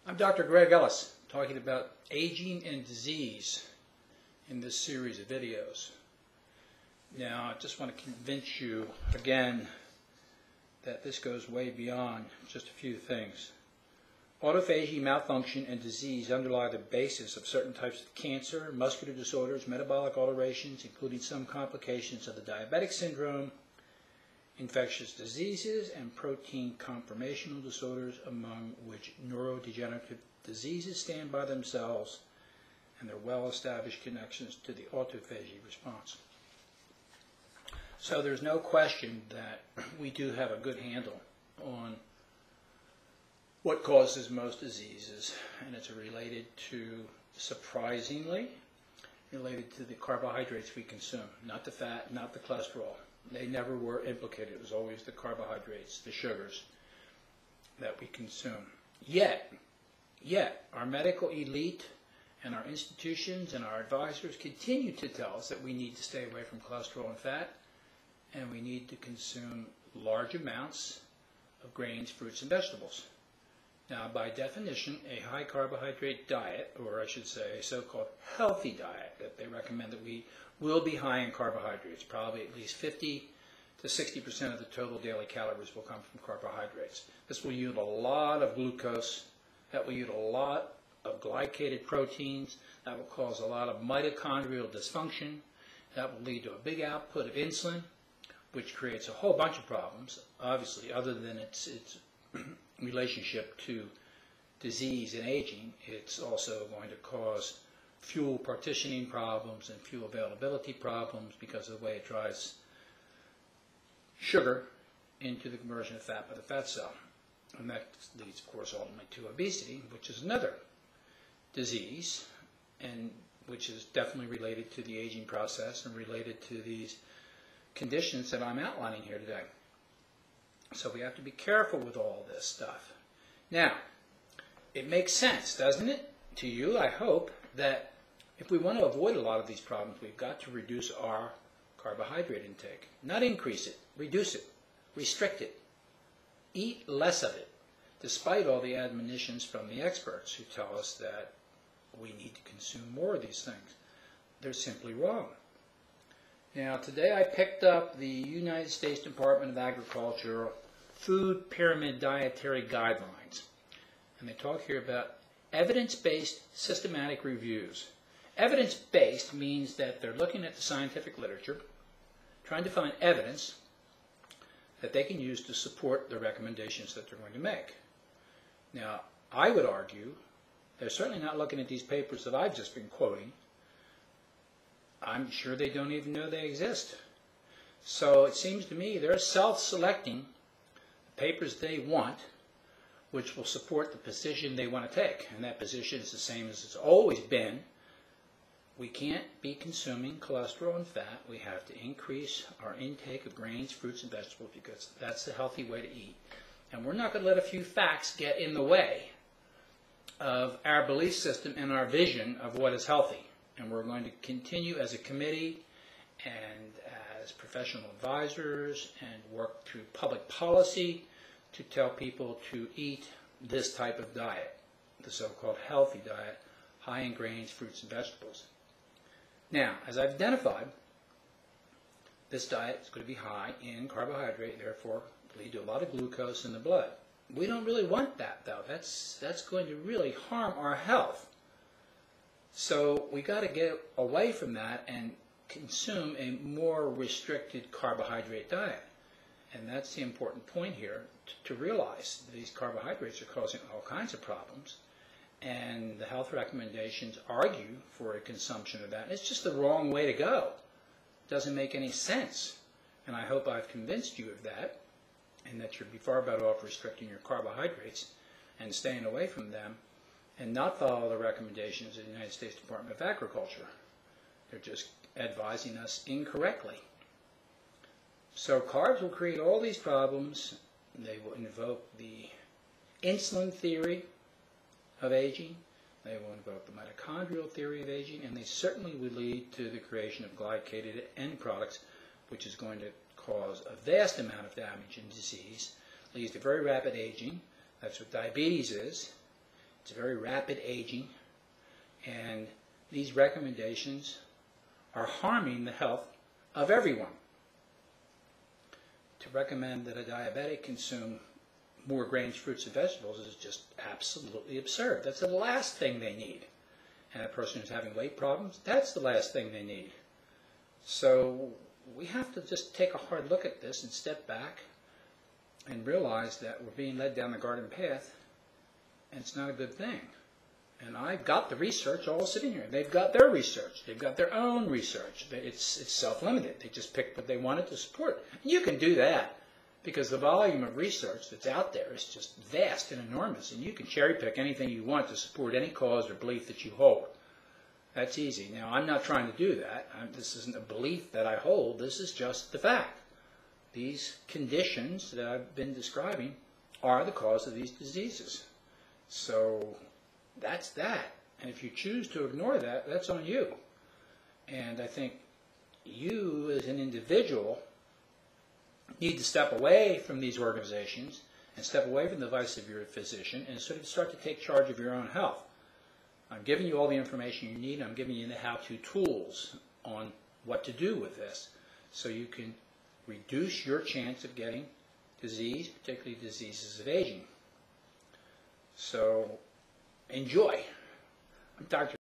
I'm Dr. Greg Ellis, talking about aging and disease in this series of videos. Now, I just want to convince you again that this goes way beyond just a few things. Autophagy, malfunction, and disease underlie the basis of certain types of cancer, muscular disorders, metabolic alterations, including some complications of the diabetic syndrome, infectious diseases, and protein conformational disorders, among which neurodegenerative diseases stand by themselves and their well-established connections to the autophagy response. So there's no question that we do have a good handle on what causes most diseases, and it's related to, surprisingly, related to the carbohydrates we consume, not the fat, not the cholesterol. They never were implicated. It was always the carbohydrates, the sugars that we consume. Yet, our medical elite and our institutions and our advisors continue to tell us that we need to stay away from cholesterol and fat, and we need to consume large amounts of grains, fruits, and vegetables. Now, by definition, a high carbohydrate diet, or I should say a so-called healthy diet, that they recommend that we will be high in carbohydrates. Probably at least 50 to 60% of the total daily calories will come from carbohydrates. This will yield a lot of glucose. That will yield a lot of glycated proteins. That will cause a lot of mitochondrial dysfunction. That will lead to a big output of insulin, which creates a whole bunch of problems, obviously, other than its relationship to disease and aging. It's also going to cause fuel partitioning problems and fuel availability problems because of the way it drives sugar into the conversion of fat by the fat cell. And that leads, of course, ultimately to obesity, which is another disease, and which is definitely related to the aging process and related to these conditions that I'm outlining here today. So we have to be careful with all this stuff. Now, it makes sense, doesn't it, to you, I hope, that if we want to avoid a lot of these problems, we've got to reduce our carbohydrate intake. Not increase it, reduce it, restrict it, eat less of it, despite all the admonitions from the experts who tell us that we need to consume more of these things. They're simply wrong. Now, today I picked up the United States Department of Agriculture Food Pyramid Dietary Guidelines. And they talk here about evidence-based systematic reviews. Evidence-based means that they're looking at the scientific literature, trying to find evidence that they can use to support the recommendations that they're going to make. Now, I would argue they're certainly not looking at these papers that I've just been quoting. I'm sure they don't even know they exist. So it seems to me they're self-selecting the papers they want, which will support the position they want to take. And that position is the same as it's always been. We can't be consuming cholesterol and fat. We have to increase our intake of grains, fruits, and vegetables because that's the healthy way to eat. And we're not going to let a few facts get in the way of our belief system and our vision of what is healthy. And we're going to continue as a committee and as professional advisors and work through public policy to tell people to eat this type of diet, the so-called healthy diet, high in grains, fruits, and vegetables. Now, as I've identified, this diet is going to be high in carbohydrate, therefore lead to a lot of glucose in the blood. We don't really want that, though. That's going to really harm our health. So we got to get away from that and consume a more restricted carbohydrate diet. And that's the important point here, to realize these carbohydrates are causing all kinds of problems. And the health recommendations argue for a consumption of that. And it's just the wrong way to go. It doesn't make any sense. And I hope I've convinced you of that, and that you'd be far better off restricting your carbohydrates and staying away from them and not follow the recommendations of the United States Department of Agriculture. They're just advising us incorrectly. So carbs will create all these problems. They will invoke the insulin theory of aging. They will invoke the mitochondrial theory of aging, and they certainly will lead to the creation of glycated end products, which is going to cause a vast amount of damage and disease, leads to very rapid aging. That's what diabetes is. It's very rapid aging, and these recommendations are harming the health of everyone. To recommend that a diabetic consume more grains, fruits, and vegetables is just absolutely absurd. That's the last thing they need. And a person who's having weight problems, that's the last thing they need. So we have to just take a hard look at this and step back and realize that we're being led down the garden path, and it's not a good thing. And I've got the research all sitting here. They've got their research. They've got their own research. It's self-limited. They just picked what they wanted to support. And you can do that because the volume of research that's out there is just vast and enormous, and you can cherry pick anything you want to support any cause or belief that you hold. That's easy. Now, I'm not trying to do that. This isn't a belief that I hold. This is just the fact. These conditions that I've been describing are the cause of these diseases. So that's that. And if you choose to ignore that, that's on you. And I think you as an individual need to step away from these organizations and step away from the advice of your physician and sort of start to take charge of your own health. I'm giving you all the information you need. I'm giving you the how-to tools on what to do with this so you can reduce your chance of getting disease, particularly diseases of aging. So enjoy. I'm Dr.